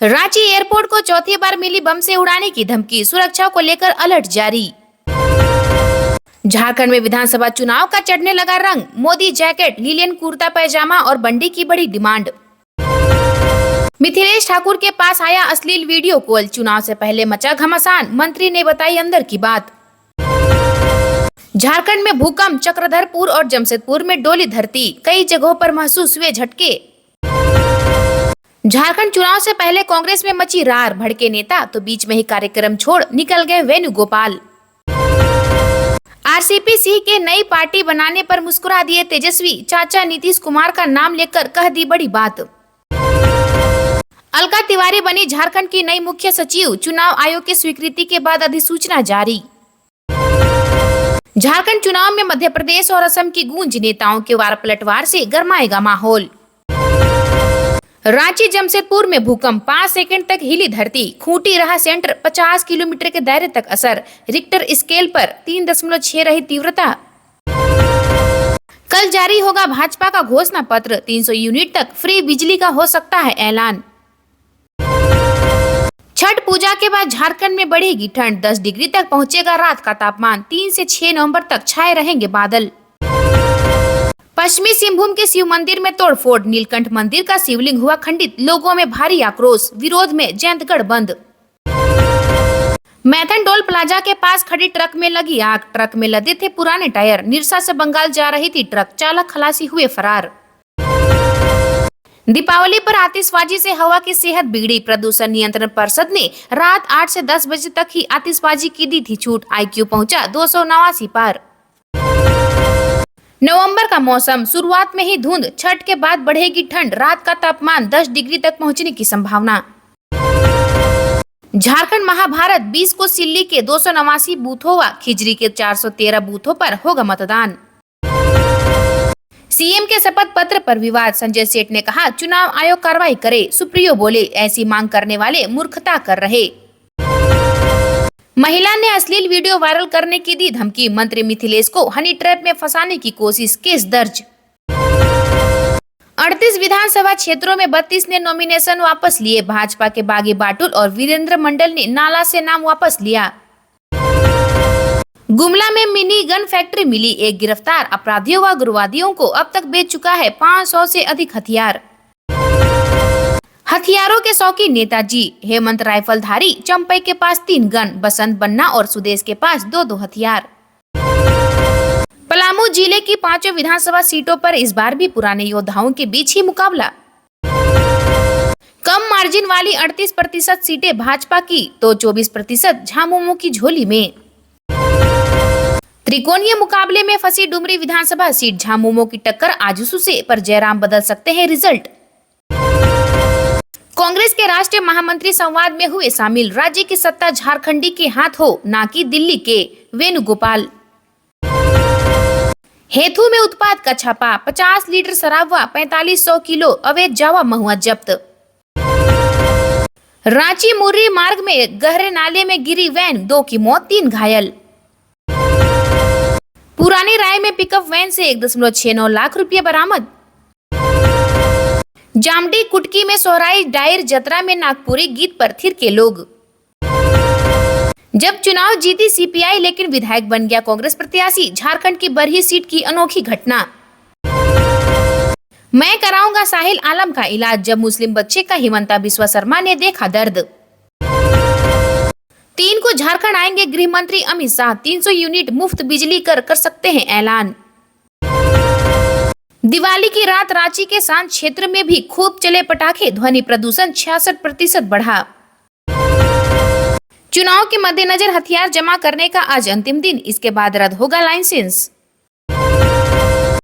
Ranchi airport को चौथी बार मिली बम से उड़ाने की धमकी, सुरक्षा को लेकर अलर्ट जारी। झारखंड में विधानसभा चुनाव का चढ़ने लगा रंग, मोदी जैकेट, लीलियन कुर्ता पैजामा और बंडी की बड़ी डिमांड। मिथिलेश ठाकुर के पास आया अश्लील वीडियो कॉल, चुनाव से पहले मचा घमासान, मंत्री ने बताई अंदर की बात। झारखंड में भूकंप, चक्रधरपुर और जमशेदपुर में डोली धरती, कई जगहों पर महसूस हुए झटके। झारखंड चुनाव से पहले कांग्रेस में मची रार, भड़के नेता तो बीच में ही कार्यक्रम छोड़ निकल गए वेणुगोपाल। आरसीपी सिंह के नई पार्टी बनाने पर मुस्कुरा दिए तेजस्वी, चाचा नीतीश कुमार का नाम लेकर कह दी बड़ी बात। अलका तिवारी बनी झारखंड की नई मुख्य सचिव, चुनाव आयोग की स्वीकृति के बाद अधिसूचना जारी। झारखंड चुनाव में मध्य प्रदेश और असम की गूंज, नेताओं के वार पलटवार से गरमाएगा माहौल। रांची जमशेदपुर में भूकंप, 5 सेकंड तक हिली धरती, खूंटी रहा सेंटर, 50 किलोमीटर के दायरे तक असर, रिक्टर स्केल पर 3.6 रही तीव्रता। कल जारी होगा भाजपा का घोषणा पत्र, 300 यूनिट तक फ्री बिजली का हो सकता है ऐलान। छठ पूजा के बाद झारखंड में बढ़ेगी ठंड, 10 डिग्री तक पहुंचेगा रात का तापमान, 3 से 6 नवंबर तक छाए रहेंगे बादल। पश्चिमी सिंहभूम के शिव मंदिर में तोड़फोड़, नीलकंठ मंदिर का शिवलिंग हुआ खंडित, लोगों में भारी आक्रोश, विरोध में जयंतगढ़ बंद। मैथन टोल प्लाजा के पास खड़ी ट्रक में लगी आग, ट्रक में लदे थे पुराने टायर, निरसा से बंगाल जा रही थी ट्रक, चालक खलासी हुए फरार। दीपावली पर आतिशबाजी से हवा की सेहत बिगड़ी, प्रदूषण नियंत्रण परिषद ने रात 8 से 10 बजे तक ही आतिशबाजी की दी थी छूट, IQ पहुंचा 289 पार। नवंबर का मौसम, शुरुआत में ही धुंध, छठ के बाद बढ़ेगी ठंड, रात का तापमान 10 डिग्री तक पहुंचने की संभावना। झारखंड महाभारत 20 को सिल्ली के 289 बूथों व खिजरी के 413 बूथों पर होगा मतदान। सीएम के शपथ पत्र पर विवाद, संजय सेठ ने कहा चुनाव आयोग कार्रवाई करे, सुप्रियो बोले ऐसी मांग करने वाले मूर्खता कर रहे। महिला ने अश्लील वीडियो वायरल करने की दी धमकी, मंत्री मिथिलेश को हनी ट्रैप में फंसाने की कोशिश, केस दर्ज। 38 विधानसभा क्षेत्रों में 32 ने नॉमिनेशन वापस लिए, भाजपा के बागी बाटुल और वीरेंद्र मंडल ने नाला से नाम वापस लिया। गुमला में मिनी गन फैक्ट्री मिली, एक गिरफ्तार, अपराधियों व उग्रवादियों को अब तक बेच चुका है 500 से अधिक हथियार। हथियारों के शौकीन नेताजी, हेमंत राइफलधारी, चंपई के पास 3 गन, बसंत बन्ना और सुदेश के पास 2 हथियार। पलामू जिले की 5 विधानसभा सीटों पर इस बार भी पुराने योद्धाओं के बीच ही मुकाबला। कम मार्जिन वाली 38% सीटें भाजपा की तो 24% झामुमो की झोली में। त्रिकोणीय मुकाबले में फंसी डुमरी विधानसभा सीट, झामुमो की टक्कर आजसू से, पर जयराम बदल सकते हैं रिजल्ट। कांग्रेस के राष्ट्रीय महामंत्री संवाद में हुए शामिल, राज्य की सत्ता झारखंडी के हाथ हो ना कि दिल्ली के, वेणुगोपाल। हेथू में उत्पाद का छापा, 50 लीटर शराब व 4500 किलो अवैध जावा महुआ जब्त। रांची मुर्री मार्ग में गहरे नाले में गिरी वैन, 2 की मौत, 3 घायल। पुरानी राय में पिकअप वैन से 1.69 लाख रुपये बरामद। जामडी कुटकी में सोहराई डायर जतरा में नागपुरी गीत पर थिरके लोग। जब चुनाव जीती सीपीआई लेकिन विधायक बन गया कांग्रेस प्रत्याशी, झारखंड की बरही सीट की अनोखी घटना। मैं कराऊंगा साहिल आलम का इलाज, जब मुस्लिम बच्चे का हिमंता बिस्वा शर्मा ने देखा दर्द। 3 को झारखंड आएंगे गृह मंत्री अमित शाह, 300 यूनिट मुफ्त बिजली कर सकते हैं ऐलान। दिवाली की रात रांची के शांत क्षेत्र में भी खूब चले पटाखे, ध्वनि प्रदूषण 66% बढ़ा। चुनाव के मद्देनजर हथियार जमा करने का आज अंतिम दिन, इसके बाद रद्द होगा लाइसेंस।